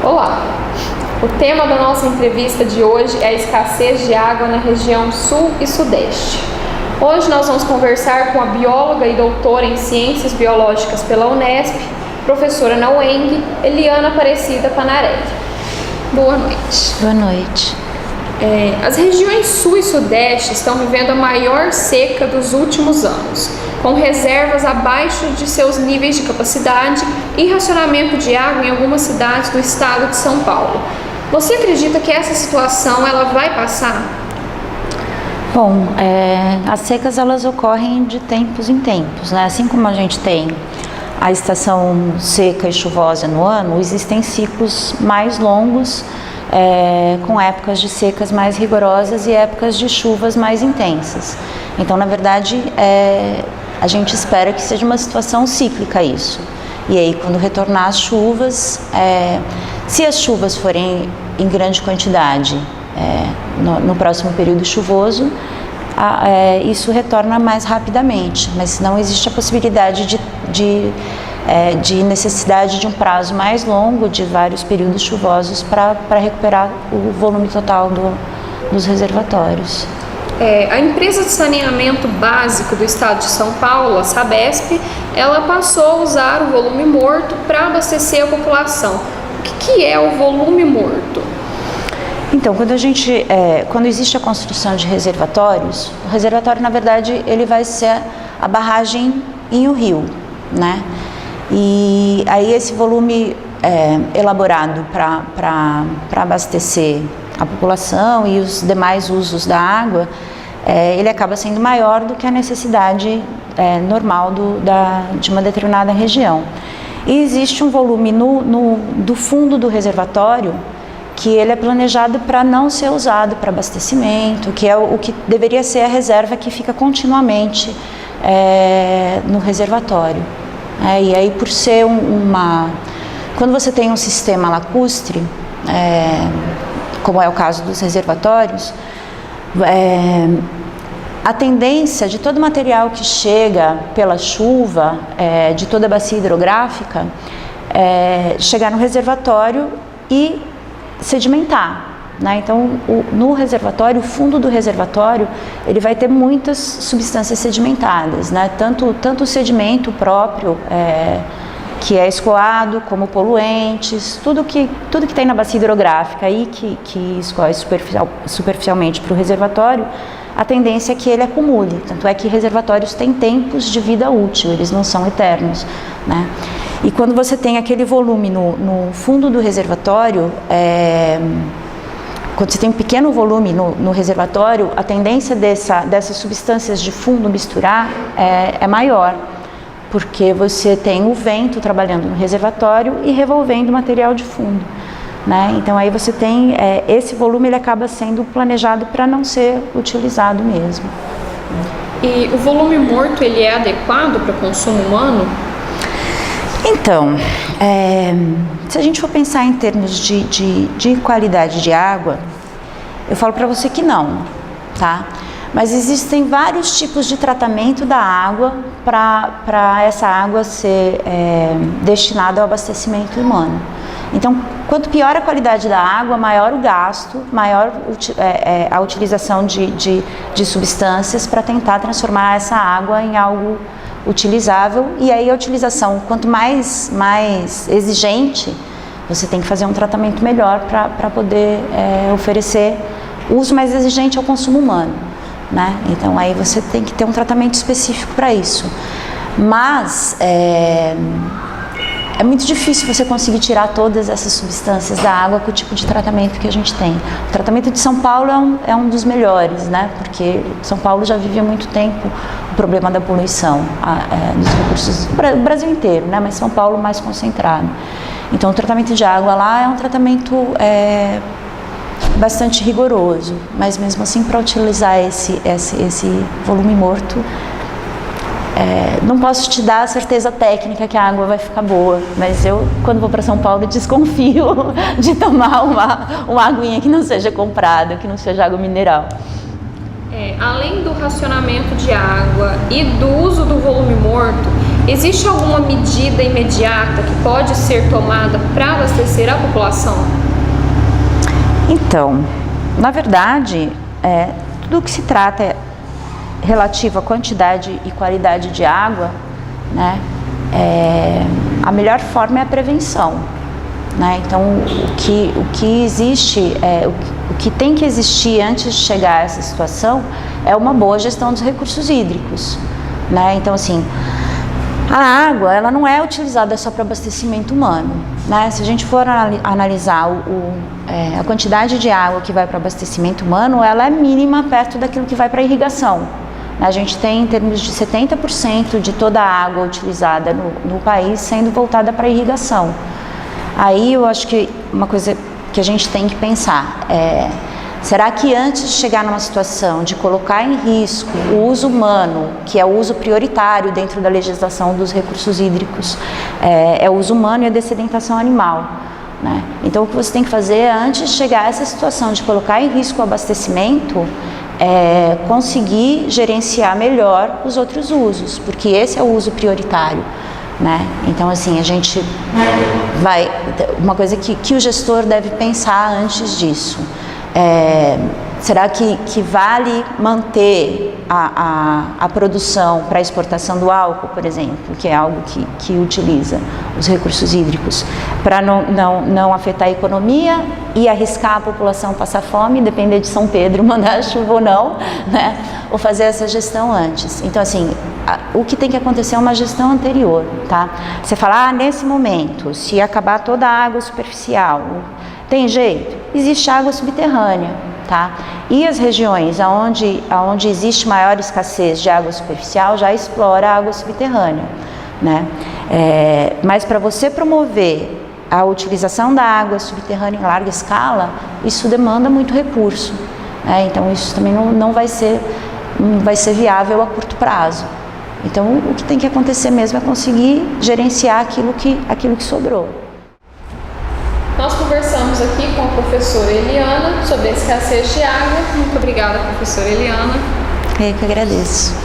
Olá! O tema da nossa entrevista de hoje é a escassez de água na região sul e sudeste. Hoje nós vamos conversar com a bióloga e doutora em Ciências Biológicas pela Unesp, professora na UENG, Eliana Aparecida Panarelli. Boa noite. Boa noite. As regiões sul e sudeste estão vivendo a maior seca dos últimos anos, com reservas abaixo de seus níveis de capacidade e racionamento de água em algumas cidades do estado de São Paulo. Você acredita que essa situação ela vai passar? Bom, as secas elas ocorrem de tempos em tempos, né? Assim como a gente tem a estação seca e chuvosa no ano, existem ciclos mais longos, com épocas de secas mais rigorosas e épocas de chuvas mais intensas. Então, na verdade, a gente espera que seja uma situação cíclica isso. E aí, quando retornar as chuvas, se as chuvas forem em grande quantidade no próximo período chuvoso, isso retorna mais rapidamente, mas não existe a possibilidade de necessidade de um prazo mais longo, de vários períodos chuvosos para recuperar o volume total dos reservatórios. A empresa de saneamento básico do estado de São Paulo, a Sabesp, ela passou a usar o volume morto para abastecer a população. O que é o volume morto? Então, quando existe a construção de reservatórios, o reservatório, na verdade, ele vai ser a barragem em um rio, né? E aí esse volume elaborado para abastecer a população e os demais usos da água, ele acaba sendo maior do que a necessidade normal de uma determinada região. E existe um volume do fundo do reservatório que ele é planejado para não ser usado para abastecimento, que é o que deveria ser a reserva que fica continuamente no reservatório. E aí, por ser quando você tem um sistema lacustre, como é o caso dos reservatórios, a tendência de todo material que chega pela chuva, de toda a bacia hidrográfica, chegar no reservatório e sedimentar, né? Então, no reservatório, o fundo do reservatório, ele vai ter muitas substâncias sedimentadas, né? Tanto o sedimento próprio, que é escoado, como poluentes, tudo que tem na bacia hidrográfica aí que escoe superficialmente para o reservatório, a tendência é que ele acumule. Tanto é que reservatórios têm tempos de vida útil, eles não são eternos, né? E quando você tem aquele volume no fundo do reservatório, quando você tem um pequeno volume no reservatório, a tendência dessas substâncias de fundo misturar é maior, porque você tem o vento trabalhando no reservatório e revolvendo o material de fundo, né? Então aí você tem esse volume, ele acaba sendo planejado para não ser utilizado mesmo. E o volume morto, ele é adequado para consumo humano? Então, se a gente for pensar em termos de qualidade de água, eu falo para você que não, tá? Mas existem vários tipos de tratamento da água para essa água ser destinada ao abastecimento humano. Então, quanto pior a qualidade da água, maior o gasto, maior a utilização de substâncias para tentar transformar essa água em algo utilizável. E aí a utilização, quanto mais exigente, você tem que fazer um tratamento melhor para poder oferecer uso mais exigente ao consumo humano, né? Então aí você tem que ter um tratamento específico para isso. Mas é muito difícil você conseguir tirar todas essas substâncias da água com o tipo de tratamento que a gente tem. O tratamento de São Paulo é um dos melhores, né? Porque São Paulo já vive há muito tempo o problema da poluição dos recursos, o Brasil inteiro, né? Mas São Paulo mais concentrado. Então o tratamento de água lá é um tratamento bastante rigoroso, mas mesmo assim, para utilizar esse volume morto, não posso te dar a certeza técnica que a água vai ficar boa, mas eu, quando vou para São Paulo, desconfio de tomar uma aguinha que não seja comprada, que não seja água mineral. Além do racionamento de água e do uso do volume morto, Existe alguma medida imediata que pode ser tomada para abastecer a população? Então, na verdade, tudo que se trata relativo à quantidade e qualidade de água, né, a melhor forma é a prevenção, né? Então, o que existe, o que tem que existir antes de chegar a essa situação é uma boa gestão dos recursos hídricos, né? Então, assim, a água, ela não é utilizada só para abastecimento humano, né? Se a gente for analisar a quantidade de água que vai para abastecimento humano, ela é mínima perto daquilo que vai para irrigação. A gente tem em termos de 70% de toda a água utilizada no país sendo voltada para irrigação. Aí eu acho que uma coisa que a gente tem que pensar será que antes de chegar numa situação de colocar em risco o uso humano, que é o uso prioritário dentro da legislação dos recursos hídricos, é o uso humano e a dessedentação animal, né? Então o que você tem que fazer antes de chegar a essa situação de colocar em risco o abastecimento é conseguir gerenciar melhor os outros usos, porque esse é o uso prioritário, né? Então, assim, a gente uma coisa que o gestor deve pensar antes disso, será que vale manter a produção para exportação do álcool, por exemplo, que é algo que utiliza os recursos hídricos, para não afetar a economia e arriscar a população passar fome, depender de São Pedro mandar chuva ou não, né? Ou fazer essa gestão antes. Então, assim, o que tem que acontecer é uma gestão anterior, tá? Você fala, nesse momento, se acabar toda a água superficial, tem jeito? Existe água subterrânea, tá? E as regiões onde existe maior escassez de água superficial já explora a água subterrânea, né? Mas para você promover a utilização da água subterrânea em larga escala, isso demanda muito recurso, né? Então isso também não vai ser viável a curto prazo. Então o que tem que acontecer mesmo é conseguir gerenciar aquilo que sobrou. Nós conversamos aqui com a professora Eliana sobre a escassez de água. Muito obrigada, professora Eliana. Eu que agradeço.